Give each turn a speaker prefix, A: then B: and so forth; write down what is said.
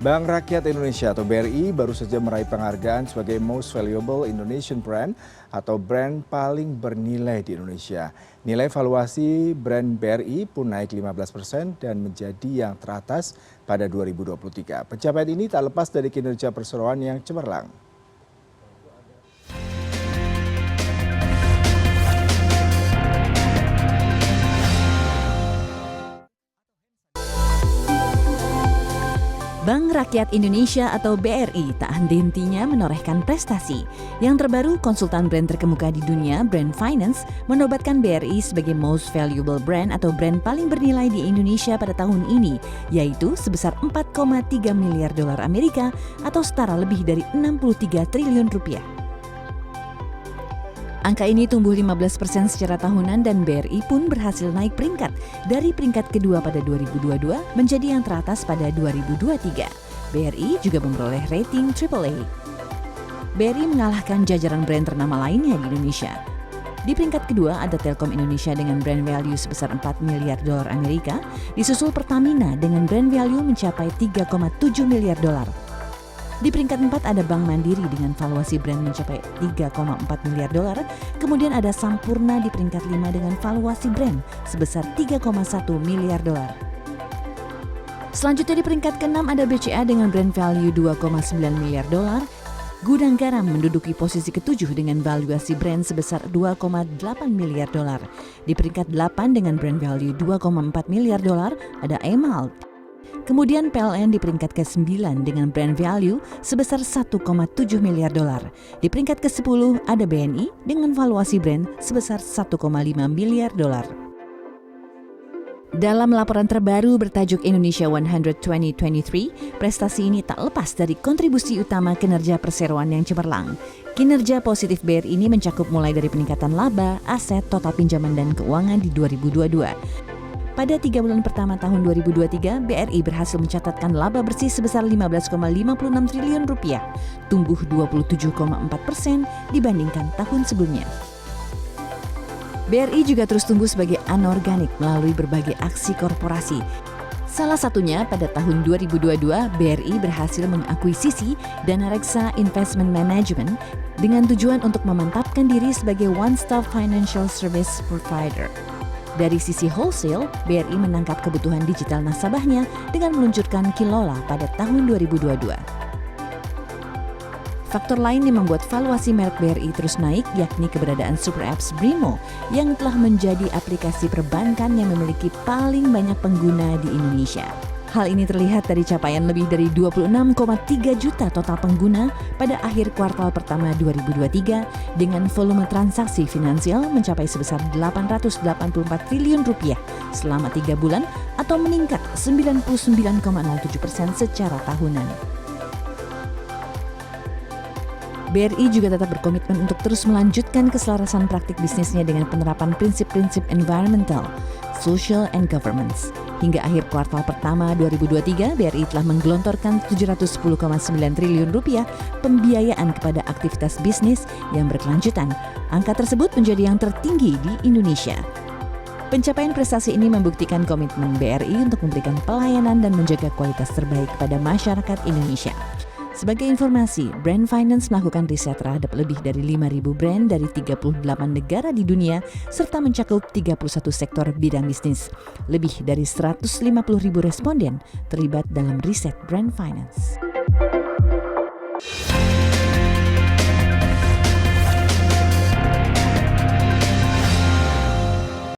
A: Bank Rakyat Indonesia atau BRI baru saja meraih penghargaan sebagai Most Valuable Indonesian Brand atau brand paling bernilai di Indonesia. Nilai valuasi brand BRI pun naik 15% dan menjadi yang teratas pada 2023. Pencapaian ini tak lepas dari kinerja perseroan yang cemerlang.
B: Bank Rakyat Indonesia atau BRI tak henti-hentinya menorehkan prestasi. Yang terbaru, konsultan brand terkemuka di dunia, Brand Finance, menobatkan BRI sebagai Most Valuable Brand atau brand paling bernilai di Indonesia pada tahun ini, yaitu sebesar 4,3 miliar dolar Amerika atau setara lebih dari 63 triliun rupiah. Angka ini tumbuh 15% secara tahunan dan BRI pun berhasil naik peringkat dari peringkat kedua pada 2022 menjadi yang teratas pada 2023. BRI juga memperoleh rating AAA. BRI mengalahkan jajaran brand ternama lainnya di Indonesia. Di peringkat kedua ada Telkom Indonesia dengan brand value sebesar 4 miliar dolar Amerika, disusul Pertamina dengan brand value mencapai 3,7 miliar dolar. Di peringkat 4 ada Bank Mandiri dengan valuasi brand mencapai 3,4 miliar dolar. Kemudian ada Sampurna di peringkat 5 dengan valuasi brand sebesar 3,1 miliar dolar. Selanjutnya di peringkat ke-6 ada BCA dengan brand value 2,9 miliar dolar. Gudang Garam menduduki posisi ke-7 dengan valuasi brand sebesar 2,8 miliar dolar. Di peringkat 8 dengan brand value 2,4 miliar dolar ada Emalt. Kemudian PLN di peringkat ke-9 dengan brand value sebesar 1,7 miliar dolar. Di peringkat ke-10 ada BNI dengan valuasi brand sebesar 1,5 miliar dolar. Dalam laporan terbaru bertajuk Indonesia 100 2023, prestasi ini tak lepas dari kontribusi utama kinerja perseroan yang cemerlang. Kinerja positif BRI ini mencakup mulai dari peningkatan laba, aset, total pinjaman dan keuangan di 2022. Pada 3 bulan pertama tahun 2023, BRI berhasil mencatatkan laba bersih sebesar 15,56 triliun rupiah, tumbuh 27,4% dibandingkan tahun sebelumnya. BRI juga terus tumbuh sebagai anorganik melalui berbagai aksi korporasi. Salah satunya pada tahun 2022, BRI berhasil mengakuisisi Danareksa Investment Management dengan tujuan untuk memantapkan diri sebagai one-stop financial service provider. Dari sisi wholesale, BRI menangkap kebutuhan digital nasabahnya dengan meluncurkan Kilola pada tahun 2022. Faktor lain yang membuat valuasi merek BRI terus naik yakni keberadaan super apps Brimo yang telah menjadi aplikasi perbankan yang memiliki paling banyak pengguna di Indonesia. Hal ini terlihat dari capaian lebih dari 26,3 juta total pengguna pada akhir kuartal pertama 2023 dengan volume transaksi finansial mencapai sebesar 884 triliun rupiah selama 3 bulan atau meningkat 99,07% secara tahunan. BRI juga tetap berkomitmen untuk terus melanjutkan keselarasan praktik bisnisnya dengan penerapan prinsip-prinsip environmental, social, and governance. Hingga akhir kuartal pertama 2023, BRI telah menggelontorkan 710,9 triliun rupiah pembiayaan kepada aktivitas bisnis yang berkelanjutan. Angka tersebut menjadi yang tertinggi di Indonesia. Pencapaian prestasi ini membuktikan komitmen BRI untuk memberikan pelayanan dan menjaga kualitas terbaik kepada masyarakat Indonesia. Sebagai informasi, Brand Finance melakukan riset terhadap lebih dari 5.000 brand dari 38 negara di dunia serta mencakup 31 sektor bidang bisnis. Lebih dari 150.000 responden terlibat dalam riset Brand Finance.